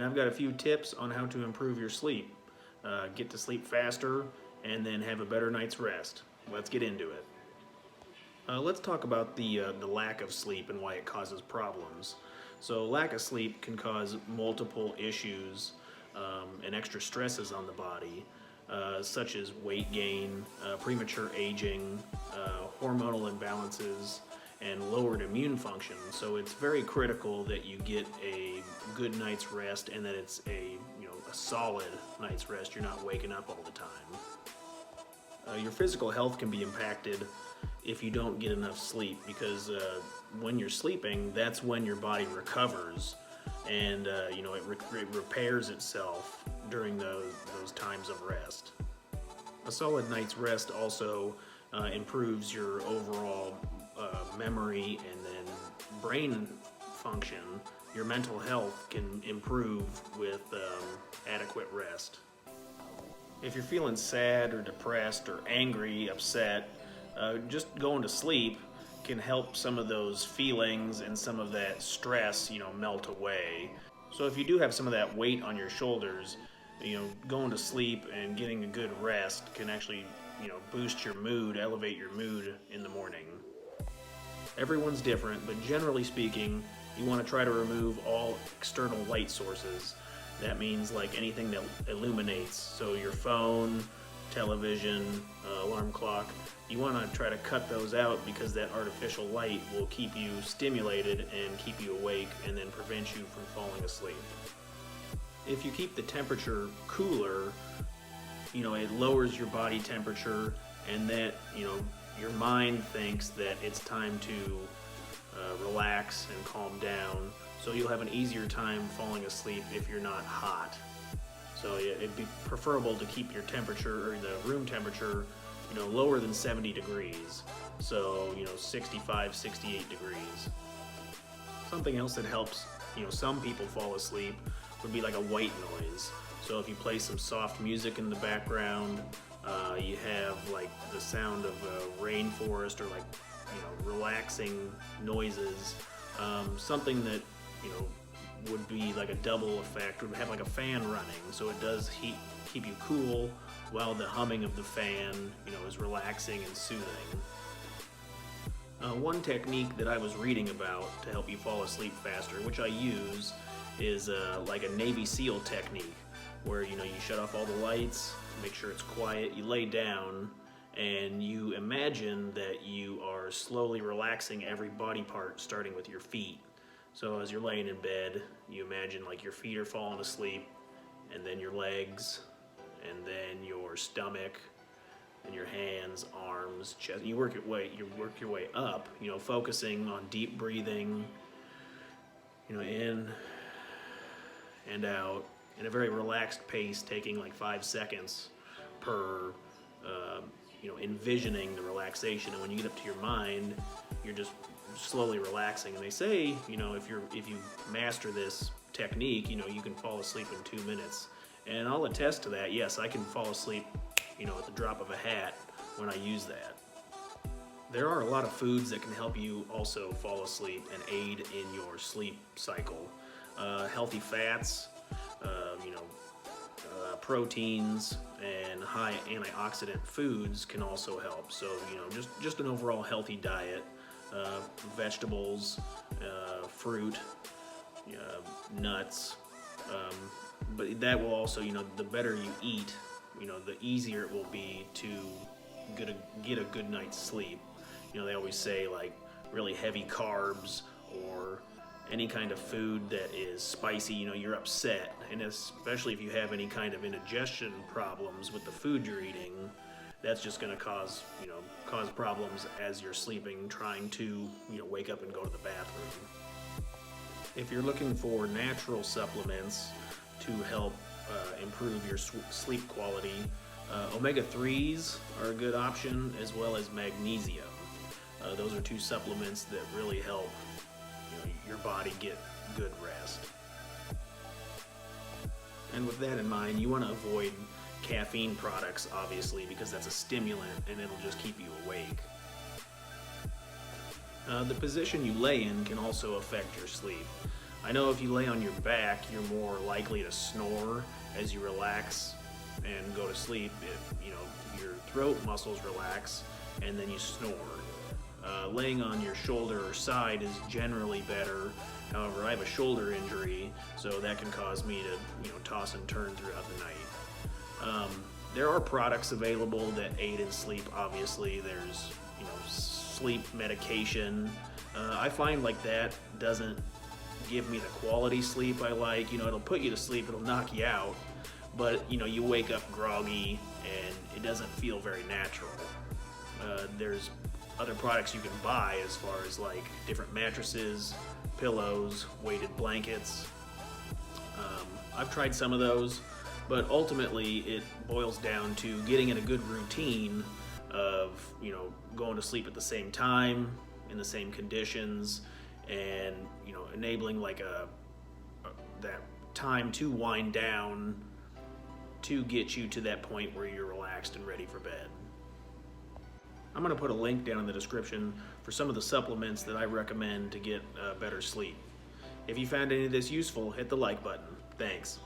and I've got a few tips on how to improve your sleep. Get to sleep faster and then have a better night's rest. Let's get into it. Let's talk about the lack of sleep and why it causes problems. So lack of sleep can cause multiple issues and extra stresses on the body, such as weight gain, premature aging, hormonal imbalances, and lowered immune function. So it's very critical that you get a good night's rest and that it's a solid night's rest. You're not waking up all the time. Your physical health can be impacted if you don't get enough sleep, because when you're sleeping, that's when your body recovers, and it repairs itself during those times of rest. A solid night's rest also improves your overall memory and then brain function. Your mental health can improve with adequate rest. If you're feeling sad or depressed or angry, upset, just going to sleep can help some of those feelings and some of that stress, melt away. So if you do have some of that weight on your shoulders, going to sleep and getting a good rest can actually, boost your mood, elevate your mood in the morning. Everyone's different, but generally speaking, you want to try to remove all external light sources. That means like anything that illuminates, so your phone, television, alarm clock. You want to try to cut those out, because that artificial light will keep you stimulated and keep you awake and then prevent you from falling asleep. If you keep the temperature cooler, it lowers your body temperature, and that, your mind thinks that it's time to relax and calm down, so you'll have an easier time falling asleep if you're not hot. So it'd be preferable to keep your temperature, or the room temperature, lower than 70 degrees. So, 65, 68 degrees. Something else that helps, some people fall asleep would be like a white noise. So if you play some soft music in the background, you have like the sound of a rainforest, or like, relaxing noises. Something that, would be like a double effect, would have like a fan running, so it does keep you cool while the humming of the fan, is relaxing and soothing. One technique that I was reading about to help you fall asleep faster, which I use, is like a Navy SEAL technique, where you shut off all the lights, make sure it's quiet, you lay down, and you imagine that you are slowly relaxing every body part, starting with your feet. So as you're laying in bed, you imagine like your feet are falling asleep, and then your legs, and then your stomach, and your hands, arms, chest. You work your way up, focusing on deep breathing, in and out, in a very relaxed pace, taking like 5 seconds per, envisioning the relaxation. And when you get up to your mind, you're just slowly relaxing. And they say, if you master this technique, you can fall asleep in 2 minutes. And I'll attest to that. Yes, I can fall asleep, at the drop of a hat when I use that. There are a lot of foods that can help you also fall asleep and aid in your sleep cycle. Healthy fats, proteins, and high antioxidant foods can also help. So, just an overall healthy diet, vegetables, fruit, nuts, but that will also, the better you eat, the easier it will be to get a good night's sleep. They always say like really heavy carbs or any kind of food that is spicy, you're upset, and especially if you have any kind of indigestion problems with the food you're eating, that's just going to cause problems as you're sleeping, trying to wake up and go to the bathroom. If you're looking for natural supplements to help improve your sleep quality, omega-3s are a good option, as well as magnesium. Those are two supplements that really help your body get good rest. And with that in mind, you want to avoid caffeine products, obviously, because that's a stimulant and it'll just keep you awake. The position you lay in can also affect your sleep. I know if you lay on your back, you're more likely to snore as you relax and go to sleep. If your throat muscles relax and then you snore. Laying on your shoulder or side is generally better. However, I have a shoulder injury, so that can cause me to toss and turn throughout the night. There are products available that aid in sleep. Obviously, there's sleep medication. I find like that doesn't give me the quality sleep I like. It'll put you to sleep, it'll knock you out, but you wake up groggy and it doesn't feel very natural. There's other products you can buy as far as like different mattresses, pillows, weighted blankets. I've tried some of those, but ultimately it boils down to getting in a good routine of going to sleep at the same time, in the same conditions, and enabling like that time to wind down to get you to that point where you're relaxed and ready for bed. I'm going to put a link down in the description for some of the supplements that I recommend to get better sleep. If you found any of this useful, hit the like button. Thanks.